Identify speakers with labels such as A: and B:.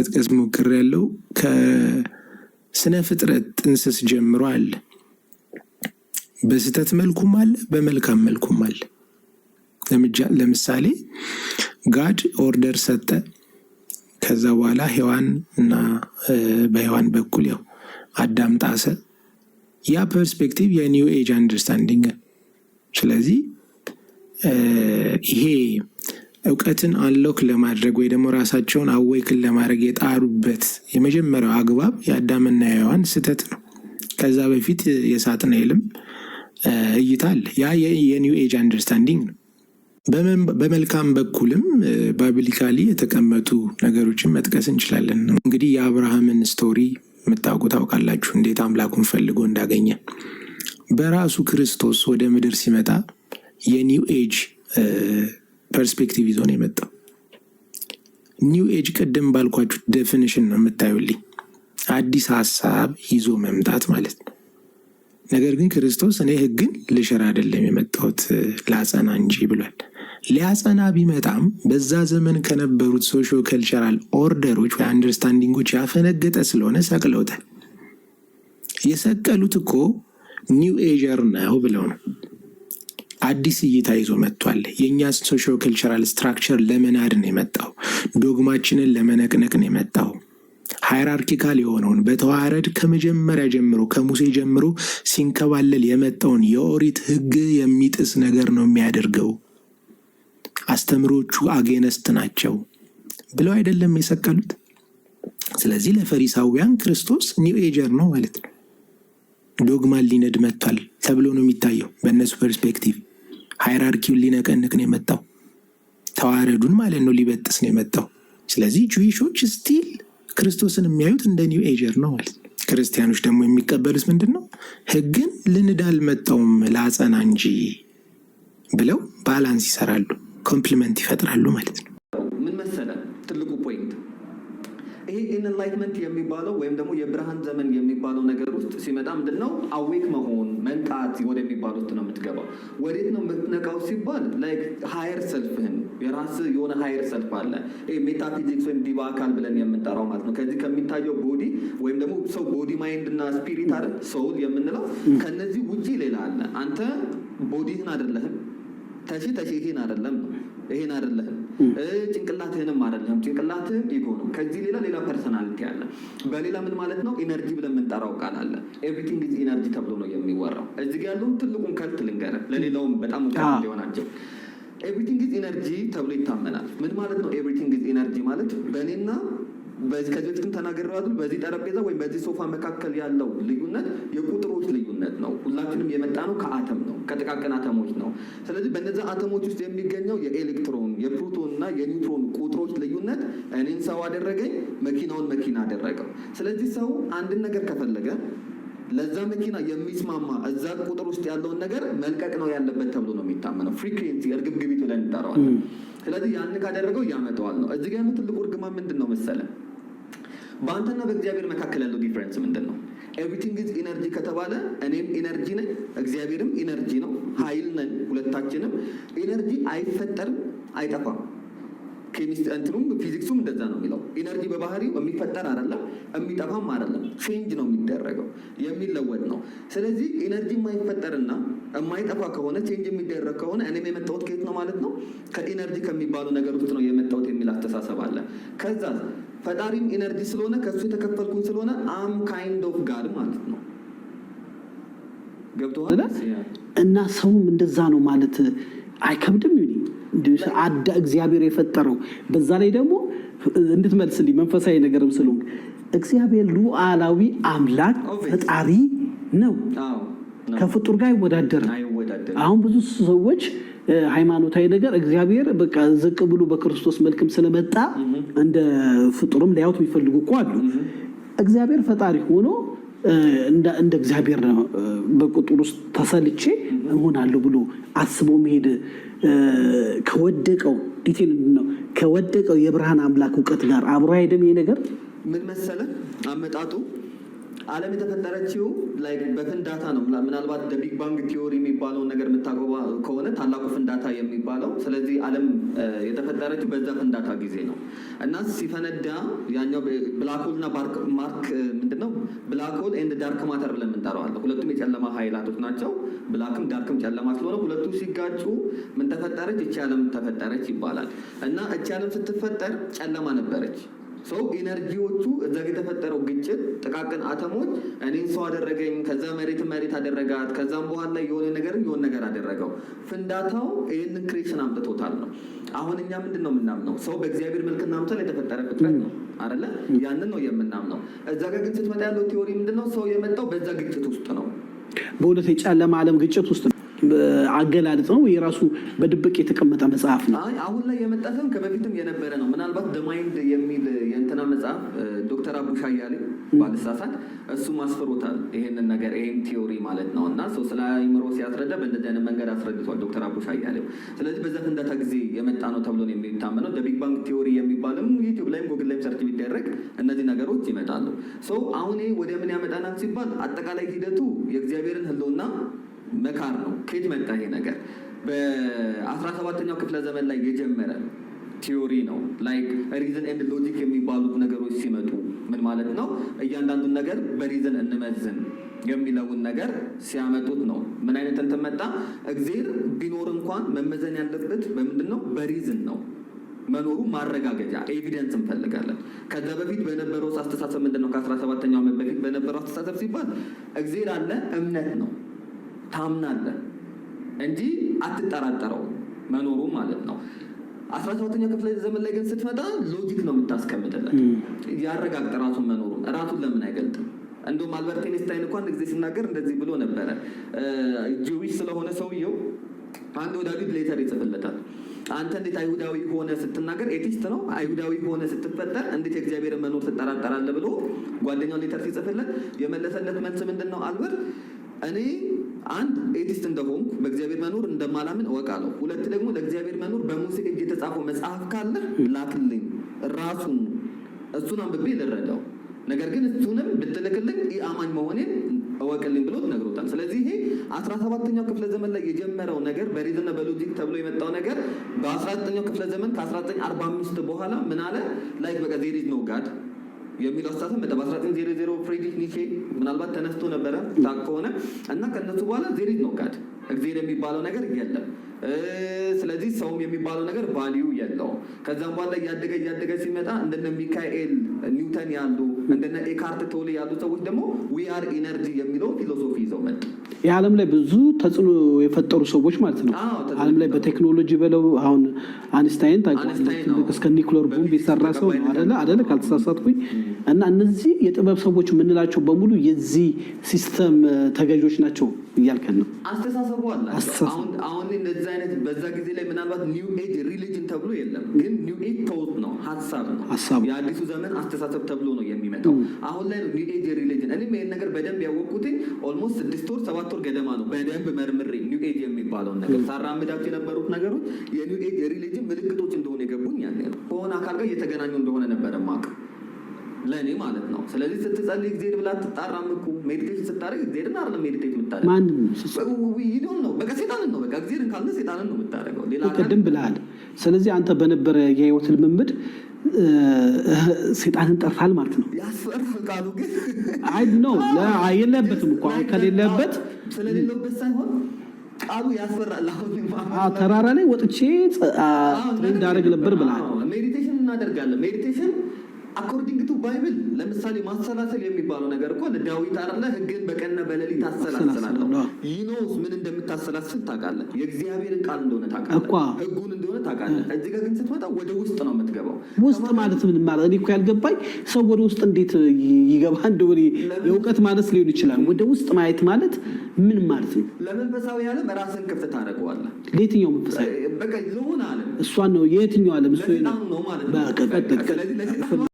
A: ለመጥቀስ ሞክሬያለሁ። ከስነ ፍጥረት ጥንስስ ጀምሮ አለ። በስህተት መልኩም አለ፣ በመልካም መልኩም አለ። ለምሳሌ ጋድ ኦርደር ሰጠ። ከዛ በኋላ ሔዋን እና በሔዋን በኩል ያው አዳም ጣሰ። ያ ፐርስፔክቲቭ የኒው ኤጅ አንደርስታንዲንግ። ስለዚህ ይሄ እውቀትን አንሎክ ለማድረግ ወይ ደግሞ ራሳቸውን አዌክን ለማድረግ የጣሩበት የመጀመሪያው አግባብ የአዳምና የሔዋን ስህተት ነው። ከዛ በፊት የሳጥናኤልም እይታ አለ። ያ የኒው ኤጅ አንደርስታንዲንግ ነው። በመልካም በኩልም ባይብሊካሊ የተቀመጡ ነገሮችን መጥቀስ እንችላለን። እንግዲህ የአብርሃምን ስቶሪ የምታውቁ ታውቃላችሁ፣ እንዴት አምላኩን ፈልጎ እንዳገኘ። በራሱ ክርስቶስ ወደ ምድር ሲመጣ የኒው ኤጅ ፐርስፔክቲቭ ይዞ ነው የመጣው። ኒው ኤጅ ቅድም ባልኳችሁ ዴፊኒሽን ነው የምታዩልኝ፣ አዲስ ሀሳብ ይዞ መምጣት ማለት ነው። ነገር ግን ክርስቶስ እኔ ሕግን ልሽር አይደለም የመጣሁት ላጸና እንጂ ብሏል። ሊያጸና ቢመጣም በዛ ዘመን ከነበሩት ሶሾ ከልቸራል ኦርደሮች ወይ አንደርስታንዲንጎች ያፈነገጠ ስለሆነ ሰቅለውታል። የሰቀሉት እኮ ኒው ኤጀር ነው ብለው ነው። አዲስ እይታ ይዞ መጥቷል። የእኛ ሶሾ ከልቸራል ስትራክቸር ለመናድ ነው የመጣው። ዶግማችንን ለመነቅነቅ ነው የመጣው። ሃይራርኪካል የሆነውን በተዋረድ ከመጀመሪያ ጀምሮ ከሙሴ ጀምሮ ሲንከባለል የመጣውን የኦሪት ሕግ የሚጥስ ነገር ነው የሚያደርገው። አስተምሮቹ አጌነስት ናቸው ብለው አይደለም የሰቀሉት። ስለዚህ ለፈሪሳውያን ክርስቶስ ኒው ኤጀር ነው ማለት ነው። ዶግማን ሊነድ መጥቷል ተብሎ ነው የሚታየው በእነሱ ፐርስፔክቲቭ። ሃይራርኪውን ሊነቀንቅ ነው የመጣው። ተዋረዱን ማለት ነው ሊበጥስ ነው የመጣው። ስለዚህ ጁዊሾች ስቲል ክርስቶስን የሚያዩት እንደ ኒው ኤጀር ነው ማለት ነው። ክርስቲያኖች ደግሞ የሚቀበሉት ምንድን ነው? ሕግን ልንድ አልመጣውም ላጸና እንጂ ብለው ባላንስ ይሰራሉ፣ ኮምፕሊመንት ይፈጥራሉ ማለት ነው።
B: ምን መሰለ ትልቁ ፖይንት ይሄ ኢንላይትመንት የሚባለው ወይም ደግሞ የብርሃን ዘመን የሚባለው ነገር ውስጥ ሲመጣ ምንድን ነው? አዌክ መሆን መንቃት ወደሚባል ውስጥ ነው የምትገባው። ወዴት ነው የምትነቃው ሲባል ላይክ ሃየር ሰልፍህን የራስ የሆነ ሃየር ሰልፍ አለ። ሜታፊዚክስ ወይም ዲባ አካል ብለን የምንጠራው ማለት ነው። ከዚህ ከሚታየው ቦዲ ወይም ደግሞ ሰው ቦዲ ማይንድ እና ስፒሪት አይደል ሶል የምንለው። ከነዚህ ውጪ ሌላ አለ። አንተ ቦዲህን አይደለህም፣ ተሽይህን አይደለም ነው ይሄን አይደለም፣ ጭንቅላትህንም አይደለም። ጭንቅላትህም ኢጎ ነው። ከዚህ ሌላ ፐርሰናሊቲ አለ። በሌላ ምን ማለት ነው? ኢነርጂ ብለን የምንጠራው ቃል አለ። ኤቭሪቲንግ ኢዝ ኢነርጂ ተብሎ ነው የሚወራው። እዚህ ጋር ያለውን ትልቁን ከልት ልንገርህ፣ ለሌላውም በጣም ከልት ሊሆናቸው ኤቭሪቲንግ ኢዝ ኢነርጂ ተብሎ ይታመናል። ምን ማለት ነው? ኤቭሪቲንግ ኢዝ ኢነርጂ ማለት በእኔና ከዚህ በፊትም ተናግሬዋለሁ። በዚህ ጠረጴዛ ወይም በዚህ ሶፋ መካከል ያለው ልዩነት የቁጥሮች ልዩነት ነው። ሁላችንም የመጣ ነው ከአተም ነው፣ ከጥቃቅን አተሞች ነው። ስለዚህ በነዛ አተሞች ውስጥ የሚገኘው የኤሌክትሮን የፕሮቶን እና የኒውትሮን ቁጥሮች ልዩነት እኔን ሰው አደረገኝ፣ መኪናውን መኪና አደረገው። ስለዚህ ሰው አንድን ነገር ከፈለገ ለዛ መኪና የሚስማማ እዛ ቁጥር ውስጥ ያለውን ነገር መልቀቅ ነው ያለበት ተብሎ ነው የሚታመነው። ፍሪኩዌንሲ እርግብግቢት ብለን እንጠራዋለን። ስለዚህ ያን ካደረገው ያመጣዋል ነው። እዚህ ጋር ትልቁ እርግማን ምንድን ነው መሰለ? በአንተና በእግዚአብሔር መካከል ያለው ዲፍረንስ ምንድን ነው? ኤቭሪቲንግ ኢዝ ኢነርጂ ከተባለ እኔም ኢነርጂ ነኝ፣ እግዚአብሔርም ኢነርጂ ነው፣ ኃይል ነን ሁለታችንም። ኢነርጂ አይፈጠርም፣ አይጠፋም። እንትኑም ፊዚክሱም እንደዛ ነው የሚለው። ኢነርጂ በባህሪው የሚፈጠር አይደለም፣ የሚጠፋም አይደለም፣ ቼንጅ ነው የሚደረገው፣ የሚለወጥ ነው። ስለዚህ ኢነርጂ የማይፈጠርና የማይጠፋ ከሆነ ቼንጅ የሚደረግ ከሆነ እኔም የመጣሁት ከየት ነው ማለት ነው? ከኢነርጂ ከሚባሉ ነገር ውስጥ ነው የመጣሁት የሚል አስተሳሰብ አለ። ከዛ ፈጣሪም ኢነርጂ ስለሆነ ከሱ የተከፈልኩኝ ስለሆነ አም ካይንድ ኦፍ ጋድ ማለት ነው። ገብቶሃል?
C: እና ሰውም እንደዛ ነው ማለት አይከብድም። እግዚአብሔር የፈጠረው በዛ ላይ ደግሞ እንድትመልስልኝ መንፈሳዊ ነገርም ስለሆነ እግዚአብሔር ሉዓላዊ አምላክ ፈጣሪ ነው። ከፍጡር ጋር አይወዳደርም። አሁን ብዙ ሰዎች ሃይማኖታዊ ነገር እግዚአብሔር በቃ ዝቅ ብሎ በክርስቶስ መልክም ስለመጣ እንደ ፍጡርም ሊያዩት የሚፈልጉ እኮ አሉ። እግዚአብሔር ፈጣሪ ሆኖ እንደ እግዚአብሔር በቁጥር ውስጥ ተሰልቼ እሆናለሁ ብሎ አስቦ መሄድ ከወደቀው ዲቴል ነው ከወደቀው የብርሃን አምላክ እውቀት ጋር አብሮ አይደም። ይሄ ነገር
B: ምን መሰለ አመጣጡ ዓለም የተፈጠረችው ላይክ በፍንዳታ ነው። ምናልባት ቢግ ባንግ ቲዮሪ የሚባለውን ነገር የምታውቀው ከሆነ ታላቁ ፍንዳታ የሚባለው፣ ስለዚህ ዓለም የተፈጠረችው በዛ ፍንዳታ ጊዜ ነው እና ሲፈነዳ ያኛው ብላክ ሆል እና ማርክ ምንድነው ብላክ ሆል ኤንድ ዳርክ ማተር ብለን እንጠራዋለን። ሁለቱም የጨለማ ኃይላቶች ናቸው። ብላክም ዳርክም ጨለማ ስለሆነ ሁለቱ ሲጋጩ ምን ተፈጠረች? እቺ ዓለም ተፈጠረች ይባላል እና እቺ ዓለም ስትፈጠር ጨለማ ነበረች። ሰው ኢነርጂዎቹ እዛ የተፈጠረው ግጭት ጥቃቅን አተሞች እኔን ሰው አደረገኝ፣ ከዛ መሬት አደረጋት፣ ከዛም በኋላ የሆነ ነገር አደረገው። ፍንዳታው ይህንን ክሬሽን አምጥቶታል ነው። አሁን እኛ ምንድን ነው የምናምነው? ሰው በእግዚአብሔር መልክና ምሳሌ የተፈጠረ ፍጥረት ነው አይደለ? ያንን ነው የምናምነው። እዛ ጋር ግን ስትመጣ ያለው ቲዮሪ ምንድነው? ሰው የመጣው በዛ ግጭት ውስጥ ነው።
C: በእውነት የጨለማ ዓለም ግጭት ውስጥ ነው አገላለጽ ነው። የራሱ በድብቅ የተቀመጠ መጽሐፍ ነው።
B: አሁን ላይ የመጣ ሰው ከበፊትም የነበረ ነው። ምናልባት ደማይንድ የሚል የእንትና መጽሐፍ ዶክተር አቡሻ እያለ ባልሳሳት እሱ ማስፈሮታል ይሄንን ነገር ይሄን ቲዮሪ ማለት ነው። እና ሰው ስለ አይምሮ ሲያስረዳ በእንደዚህ አይነት መንገድ አስረድቷል ዶክተር አቡሻ እያለ። ስለዚህ በዛ ፍንዳታ ጊዜ የመጣ ነው ተብሎ ነው የሚታመነው። ቢግ ባንግ ቲዮሪ የሚባልም ዩቲዩብ ላይም ጉግል ላይም ሰርች ቢደረግ እነዚህ ነገሮች ይመጣሉ። ሰው አሁን ወደ ምን ያመጣናል ሲባል አጠቃላይ ሂደቱ የእግዚአብሔርን ህልውና መካር ነው። ከየት መጣ ይሄ ነገር? በ17ኛው ክፍለ ዘመን ላይ የጀመረ ቲዮሪ ነው። ላይክ ሪዝን ኤንድ ሎጂክ የሚባሉት ነገሮች ሲመጡ ምን ማለት ነው? እያንዳንዱን ነገር በሪዝን እንመዝን የሚለውን ነገር ሲያመጡት ነው። ምን አይነት እንትን መጣ? እግዜር ቢኖር እንኳን መመዘን ያለበት በምንድን ነው? በሪዝን ነው። መኖሩ ማረጋገጫ ኤቪደንስ እንፈልጋለን። ከዛ በፊት በነበረው አስተሳሰብ ምንድን ነው? ከ17ኛው ዓመት በፊት በነበረው አስተሳሰብ ሲባል እግዜር አለ፣ እምነት ነው፣ ታምናለህ እንጂ አትጠራጠረው መኖሩ ማለት ነው። 17ኛው ክፍለ ዘመን ላይ ግን ስትመጣ ሎጂክ ነው የምታስቀምጥለት። ያረጋግጥ ራሱን መኖሩን ራሱን ለምን አይገልጥም? እንደውም አልበርት ኤንስታይን እንኳን ጊዜ ሲናገር እንደዚህ ብሎ ነበረ። ጂዊሽ ስለሆነ ሰውየው አንድ ወዳጁ ሌተር ይጽፍለታል። አንተ እንዴት አይሁዳዊ ሆነ ስትናገር ኤቲስት ነው፣ አይሁዳዊ ሆነ ስትፈጠር እንዴት የእግዚአብሔርን መኖር ትጠራጠራለህ ብሎ ጓደኛው ሌተር ሲጽፍለት የመለሰለት መልስ ምንድን ነው? አልበርት እኔ አንድ ኤቲስት እንደሆንኩ በእግዚአብሔር መኖር እንደማላምን እወቃለሁ። ሁለት ደግሞ ለእግዚአብሔር መኖር በሙሴ እጅ የተጻፈው መጽሐፍ ካለ ላክልኝ፣ ራሱን እሱን አንብቤ ልረዳው። ነገር ግን እሱንም ብትልክልኝ አማኝ መሆኔን እወቅልኝ ብሎ ነግሮታል። ስለዚህ ይሄ 17ኛው ክፍለ ዘመን ላይ የጀመረው ነገር በሪዝንና በሎጂክ ተብሎ የመጣው ነገር በ19ኛው ክፍለ ዘመን ከ1945 በኋላ ምን አለ? ላይክ በቃ ዜር ኢዝ ኖ ጋድ የሚለው አስተሳሰብ መጣ። በ1900 ፍሬድሪክ ኒቼ ምናልባት ተነስቶ ነበረ ታውቅ ከሆነ እና ከነሱ በኋላ ዜር ኢዝ ኖ ጋድ እግዚአብሔር የሚባለው ነገር የለም። ስለዚህ ሰውም የሚባለው ነገር ቫሊዩ የለውም። ከዛም በኋላ እያደገ ሲመጣ እንደነ ሚካኤል ኒውተን ያሉ እንደነ ኤካርት ቶሌ ያሉ ሰዎች ደግሞ ዊ አር ኢነርጂ የሚለው ፊሎሶፊ ይዘው መጡ።
C: የዓለም ላይ ብዙ ተጽዕኖ የፈጠሩ ሰዎች ማለት ነው። ዓለም ላይ በቴክኖሎጂ በለው አሁን አንስታይን ታውቃለህ፣ እስከ ኒውክሌር ቦምብ የሰራ ሰው ነው አይደለ ካልተሳሳትኩኝ። እና እነዚህ የጥበብ ሰዎች የምንላቸው በሙሉ የዚህ ሲስተም ተገዦች ናቸው እያልከን ነው።
B: አስተሳሰቡ አለ። አሁን እንደዚህ አይነት በዛ ጊዜ ላይ ምናልባት ኒው ኤጅ ሪሊጅን ተብሎ የለም፣ ግን ኒው ኤጅ ተውት ነው፣ ሀሳብ ነው፣ የአዲሱ ዘመን አስተሳሰብ ተብሎ ነው የሚመጣው። አሁን ላይ ነው ኒው ኤጅ ሪሊጅን። እኔም ይሄን ነገር በደንብ ያወቅኩትኝ ኦልሞስት 6 ወር 7 ወር ገደማ ነው። በደንብ መርምሬ ኒው ኤጅ የሚባለውን ነገር ሳራምዳቸው የነበሩት ነገሮች የኒው ኤጅ ሪሊጅን ምልክቶች እንደሆነ የገቡኝ ያኔ ነው። ከሆነ አካል ጋር እየተገናኙ እንደሆነ ነበረ ማቅ ለእኔ ማለት ነው። ስለዚህ ስትጸልይ እግዚአብሔር ብላ ትጣራም እኮ ሜዲቴሽን ስታደርግ እግዚአብሔርን አይደለም ሜዲቴት የምታደርገው ማንም ነው። በቃ ሴጣንን ነው። በቃ እግዚአብሔርን ካልነ ሴጣንን ነው የምታደርገው። ሌላ
C: ቅድም ብለሃል። ስለዚህ አንተ በነበረ የህይወት ልምምድ ሴጣንን ጠርታል ማለት ነው።
B: ያስፈራል ቃሉ ግን
C: አይ ነው የለበትም እኮ አሁን ከሌለበት
B: ስለሌለበት ሳይሆን ቃሉ ያስፈራል። አሁን
C: ተራራ ላይ ወጥቼ እንዳደረግ ነበር ብለሃል።
B: ሜዲቴሽን እናደርጋለን። ሜዲቴሽን አኮርዲንግ ቱ ባይብል ለምሳሌ ማሰላሰል የሚባለው ነገር እኮ ዳዊት አይደለ ህግን በቀንና በሌሊት አሰላስላለሁ። ይኖስ ምን እንደምታሰላስል ታውቃለህ። የእግዚአብሔርን ቃል እንደሆነ ታውቃለህ፣ ህጉን እንደሆነ ታውቃለህ። እዚህ ጋር ግን ስትመጣ ወደ ውስጥ ነው የምትገባው።
C: ውስጥ ማለት ምን ማለት? እኔ እኮ ያልገባኝ ሰው ወደ ውስጥ እንዴት ይገባ እንደሆነ የእውቀት ማለት ሊሆን ይችላል። ወደ ውስጥ ማየት ማለት ምን ማለት ነው?
B: ለመንፈሳዊ ዓለም ራስን ክፍት ታደርገዋለህ።
C: ለየትኛው መንፈሳዊ
B: በቃ ለሆነ ዓለም
C: እሷን ነው የትኛው ዓለም እሱ
B: ነው ማለት ነው።